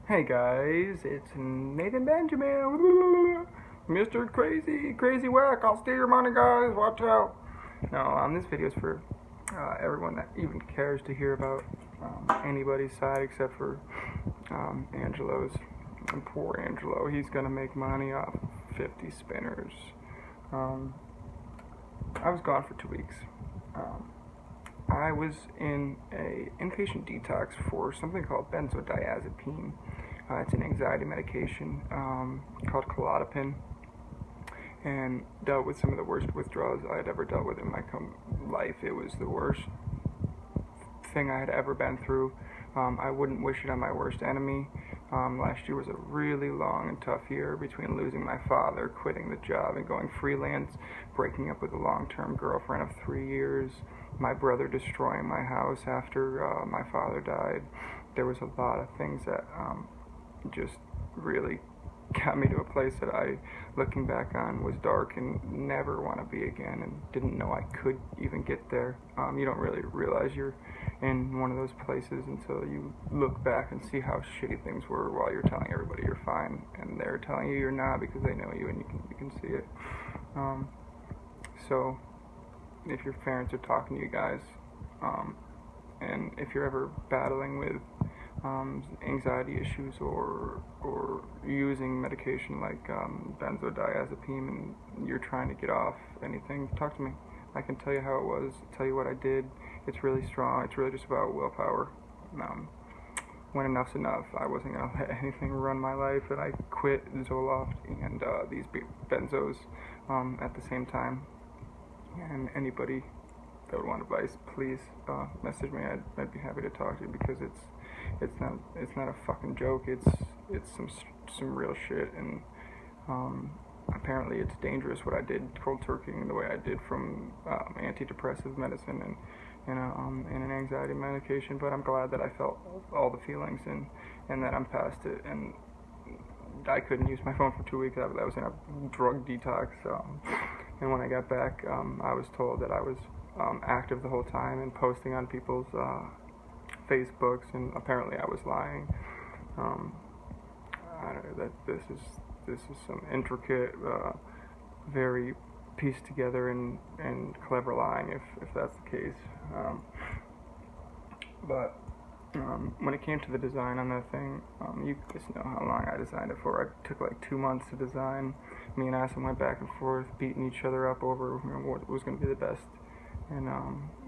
Hey guys, it's Nathan Benjamin, Mr. Crazy Whack. I'll steal your money, guys. Watch out. No, this video is for everyone that even cares to hear about anybody's side except for Angelo's. And poor Angelo, he's gonna make money off 50 spinners. Um, I was gone for 2 weeks. Um, I was in a inpatient detox for something called benzodiazepine. It's an anxiety medication called Klonopin, and dealt with some of the worst withdrawals I had ever dealt with in my life. It was the worst thing I had ever been through. I wouldn't wish it on my worst enemy. Last year was a really long and tough year between losing my father, quitting the job, and going freelance, breaking up with a long-term girlfriend of 3 years, my brother destroying my house after my father died. There was a lot of things that just really got me to a place that I, looking back on, was dark and never want to be again, and didn't know I could even get there. You don't really realize you're in one of those places until you look back and see how shitty things were while you're telling everybody you're fine, and they're telling you you're not because they know you and you can see it. So if your parents are talking to you guys, and if you're ever battling with anxiety issues or using medication like benzodiazepine and you're trying to get off anything, talk to me. I can tell you how it was, tell you what I did. It's really strong. It's really just about willpower. When enough's enough, I wasn't going to let anything run my life, and I quit Zoloft and these benzos at the same time. And anybody that would want advice, please message me. I'd be happy to talk to you because it's not a fucking joke. It's some real shit, and apparently it's dangerous what I did cold turkeying the way I did from antidepressive medicine and an anxiety medication. But I'm glad that I felt all the feelings and that I'm past it. And I couldn't use my phone for 2 weeks. I was in a drug detox. And when I got back, I was told that I was active the whole time and posting on people's Facebooks, and apparently I was lying. I don't know, that this is some intricate, very pieced together and clever lying, if that's the case. But when it came to the design on that thing, you just know how long I designed it for. It took like 2 months to design. Me and Asim went back and forth, beating each other up over what was going to be the best and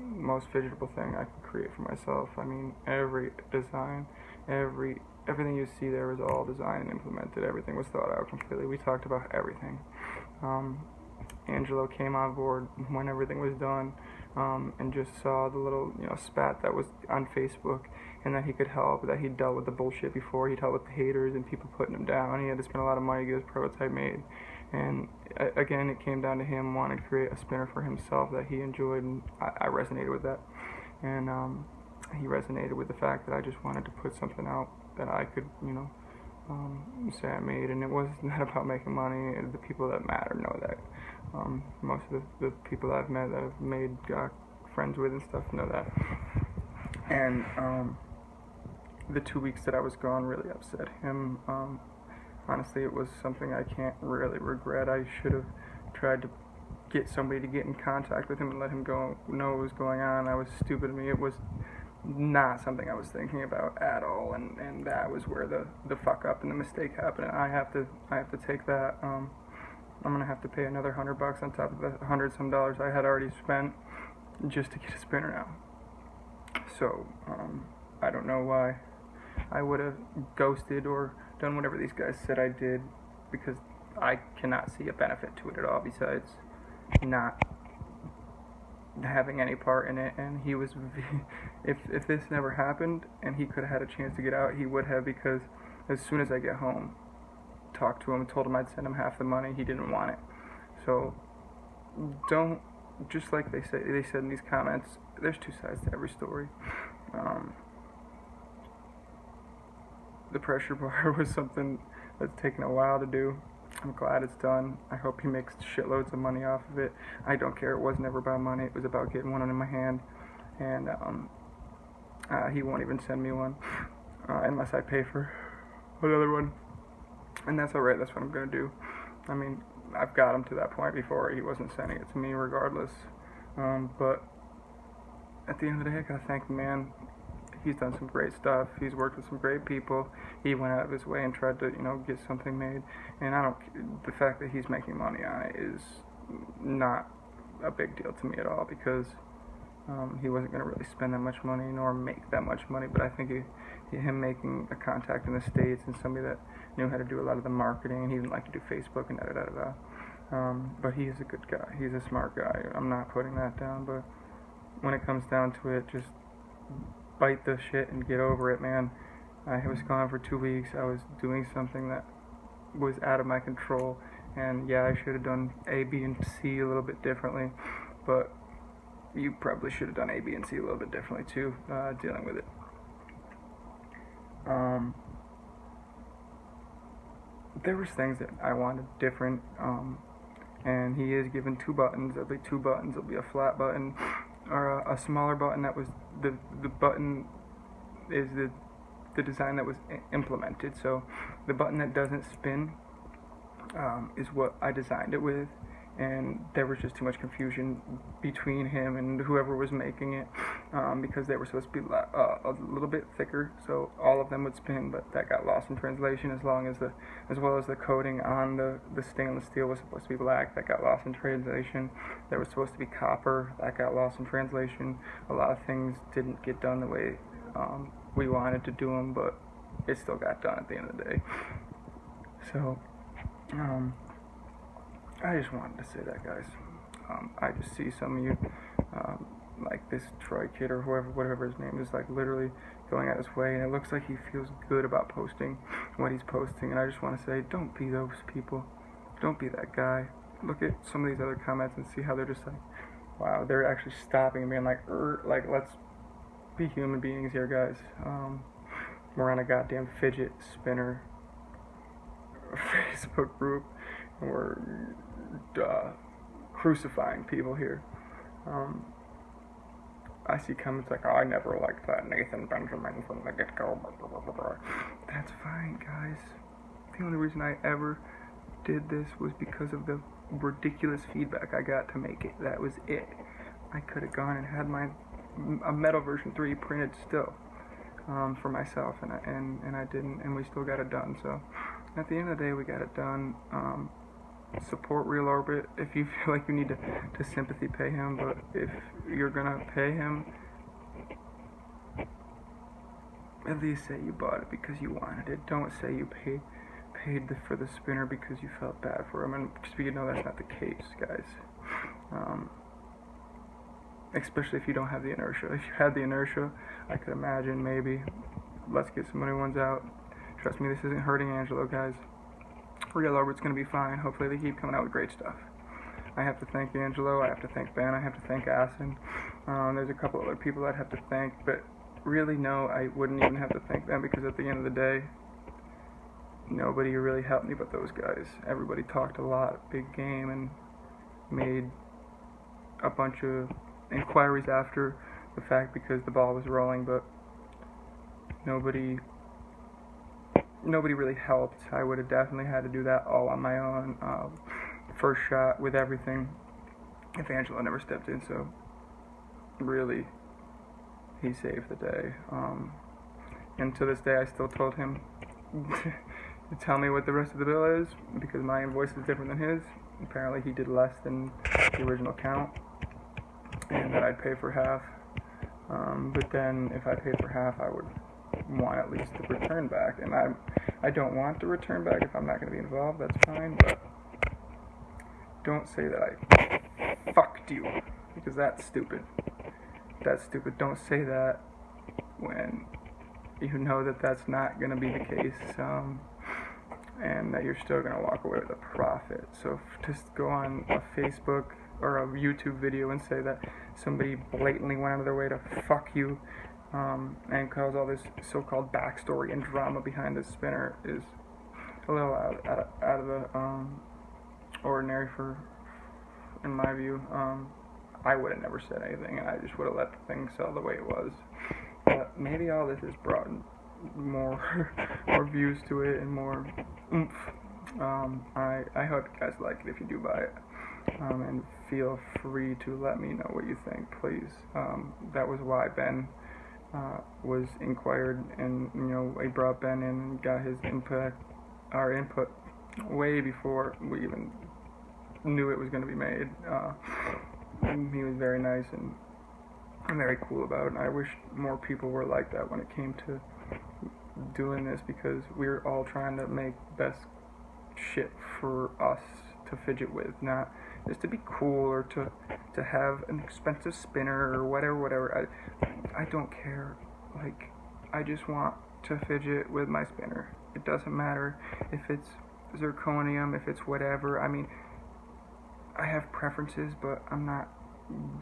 most fidgetable thing I could create for myself. I mean, every design, everything you see there was all designed and implemented. Everything was thought out completely. We talked about everything. Angelo came on board when everything was done, and just saw the little spat that was on Facebook, and that he could help, that he'd dealt with the bullshit before, he'd dealt with the haters and people putting him down. He had to spend a lot of money to get his prototype made, and again it came down to him wanting to create a spinner for himself that he enjoyed, and I resonated with that, and he resonated with the fact that I just wanted to put something out that I could say I made, and it was not about making money. The people that matter know that. Most of the people that I've met that I've made friends with and stuff know that. And the 2 weeks that I was gone really upset him. Honestly, it was something I can't really regret. I should have tried to get somebody to get in contact with him and let him know what was going on. That was stupid of me. It was not something I was thinking about at all, and that was where the fuck up and the mistake happened. And I have to take that. I'm gonna have to pay another $100 on top of the $100 dollars I had already spent just to get a spinner now. So I don't know why I would have ghosted or done whatever these guys said I did, because I cannot see a benefit to it at all besides not having any part in it. And he was if this never happened and he could have had a chance to get out, he would have, because as soon as I get home, talked to him and told him I'd send him half the money, he didn't want it. So don't, just like they said in these comments, there's two sides to every story. The pressure bar was something that's taken a while to do. I'm glad it's done. I hope he makes shitloads of money off of it. I don't care. It was never about money. It was about getting one in my hand. And he won't even send me one unless I pay for another one, and that's alright. That's what I'm gonna do. I mean, I've got him to that point before. He wasn't sending it to me regardless. But at the end of the day, I gotta thank the man. He's done some great stuff. He's worked with some great people. He went out of his way and tried to, get something made. And the fact that he's making money on it is not a big deal to me at all, because he wasn't going to really spend that much money nor make that much money. But I think him making a contact in the States and somebody that knew how to do a lot of the marketing, and he didn't like to do Facebook and da-da-da-da. But he is a good guy. He's a smart guy. I'm not putting that down. But when it comes down to it, just bite the shit and get over it, man. I was gone for 2 weeks. I was doing something that was out of my control, and yeah, I should have done A, B, and C a little bit differently, but you probably should have done A, B, and C a little bit differently too, dealing with it. There was things that I wanted different, and he is given 2 buttons. There'll be 2 buttons. There'll be a flat button or a smaller button. That was the button is the design that was implemented. So the button that doesn't spin is what I designed it with, and there was just too much confusion between him and whoever was making it, because they were supposed to be a little bit thicker, so all of them would spin, but that got lost in translation. As well as the coating on the stainless steel was supposed to be black, that got lost in translation. There was supposed to be copper, that got lost in translation. A lot of things didn't get done the way we wanted to do them, but it still got done at the end of the day. So I just wanted to say that, guys. I just see some of you, like this Troy kid or whatever his name is, like literally going out his way, and it looks like he feels good about posting what he's posting. And I just want to say, don't be those people. Don't be that guy. Look at some of these other comments and see how they're just like, wow, they're actually stopping and being like, let's be human beings here, guys. We're on a goddamn fidget spinner Facebook group, and we're crucifying people here. I see comments like, oh, I never liked that Nathan Benjamin from the get-go. That's fine, guys. The only reason I ever did this was because of the ridiculous feedback I got to make it. That was it. I could have gone and had a Metal version 3 printed still for myself, and I didn't, and we still got it done. So at the end of the day, we got it done. Support Real Orbit if you feel like you need to sympathy pay him, but if you're gonna pay him, at least say you bought it because you wanted it. Don't say you paid for the spinner because you felt bad for him, and just so you know, that's not the case, guys. Especially if you don't have the inertia. If you had the inertia, I could imagine maybe let's get some other ones out. Trust me, this isn't hurting Angelo, guys. Real Orbit's going to be fine. Hopefully they keep coming out with great stuff. I have to thank Angelo, I have to thank Ben, I have to thank Asin. There's a couple other people I'd have to thank, but really no, I wouldn't even have to thank them, because at the end of the day, nobody really helped me but those guys. Everybody talked a lot, big game, and made a bunch of inquiries after the fact because the ball was rolling, but nobody really helped. I would have definitely had to do that all on my own. First shot with everything, if Angelo never stepped in, so really, he saved the day. And to this day, I still told him to tell me what the rest of the bill is, because my invoice is different than his. Apparently he did less than the original count, and that I'd pay for half. But then if I paid for half, I would want at least the return back, and I don't want the return back if I'm not going to be involved. That's fine, but don't say that I fucked you, because that's stupid. That's stupid. Don't say that when you know that that's not going to be the case, and that you're still going to walk away with a profit. So just go on a Facebook or a YouTube video and say that somebody blatantly went out of their way to fuck you, and cause all this so-called backstory and drama behind this spinner is a little out of the ordinary in my view. I would have never said anything, and I just would have let the thing sell the way it was. But maybe all this is brought more more views to it and more oomph. I hope you guys like it if you do buy it. And feel free to let me know what you think, please. That was why Ben was inquired, and I brought Ben in and got his our input, way before we even knew it was going to be made. He was very nice and very cool about it. And I wish more people were like that when it came to doing this, because we're all trying to make best shit for us to fidget with, not just to be cool or to have an expensive spinner or whatever. I don't care. Like, I just want to fidget with my spinner. It doesn't matter if it's zirconium, if it's whatever. I mean, I have preferences, but I'm not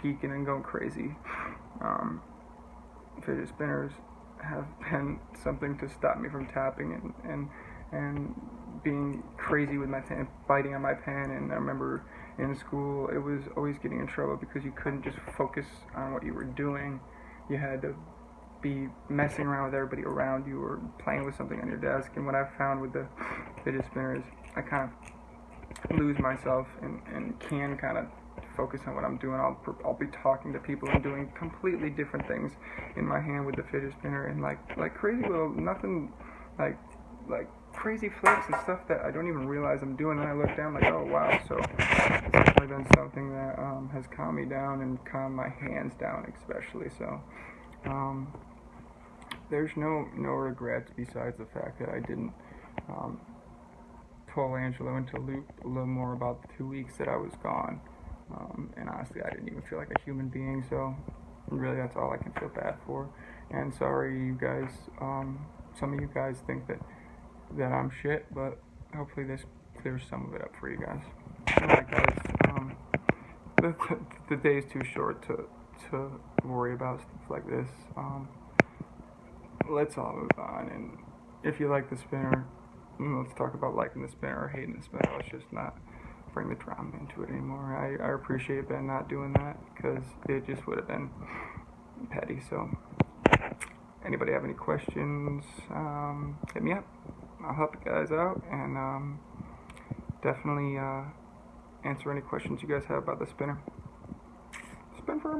geeking and going crazy. Fidget spinners have been something to stop me from tapping and being crazy with my pen, biting on my pen. And I remember in school, it was always getting in trouble because you couldn't just focus on what you were doing. You had to be messing around with everybody around you or playing with something on your desk. And what I've found with the fidget spinners, I kind of lose myself and can kind of focus on what I'm doing. I'll be talking to people and doing completely different things in my hand with the fidget spinner, and like crazy little nothing, like crazy flips and stuff that I don't even realize I'm doing. And I look down like, oh wow. So it's definitely been something that has calmed me down and calmed my hands down especially. So there's no regrets besides the fact that I didn't pull Angelo into loop a little more about the 2 weeks that I was gone. And honestly, I didn't even feel like a human being, so really that's all I can feel bad for. And sorry, you guys, some of you guys think that I'm shit, but hopefully this clears some of it up for you guys. Alright guys, the day is too short to worry about stuff like this. Let's all move on, and if you like the spinner, let's talk about liking the spinner or hating the spinner. Let's just not bring the drama into it anymore. I appreciate Ben not doing that, because it just would have been petty. So anybody have any questions, hit me up. I'll help you guys out, and definitely answer any questions you guys have about the spinner. Spin for a